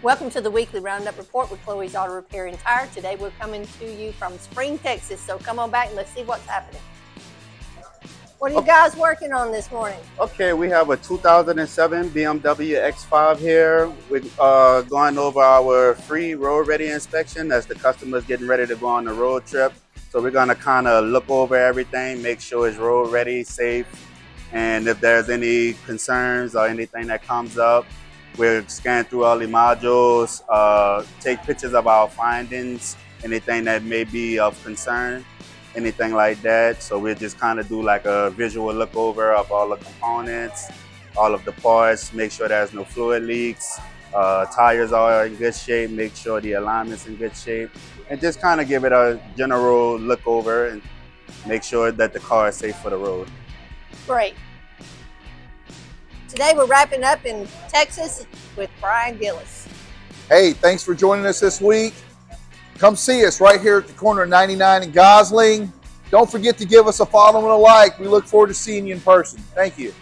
Welcome to the weekly Roundup Report with Chloe's Auto Repair and Tire. Today we're coming to you from Spring, Texas, so come on back and let's see what's happening. What are you guys working on this morning? Okay, we have a 2007 BMW X5 here. We're going over our free road ready inspection as the customer's getting ready to go on the road trip. So we're gonna kind of look over everything, make sure it's road ready, safe, and if there's any concerns or anything that comes up, we'll scan through all the modules, take pictures of our findings, anything that may be of concern, anything like that. So we'll just kind of do like a visual look over of all the components, all of the parts, make sure there's no fluid leaks, tires are in good shape, make sure the alignment's in good shape, and just kind of give it a general look over and make sure that the car is safe for the road. Great. Today we're wrapping up in Texas with Brian Gillis. Hey, thanks for joining us this week. Come see us right here at the corner of 99 and Gosling. Don't forget to give us a follow and a like. We look forward to seeing you in person. Thank you.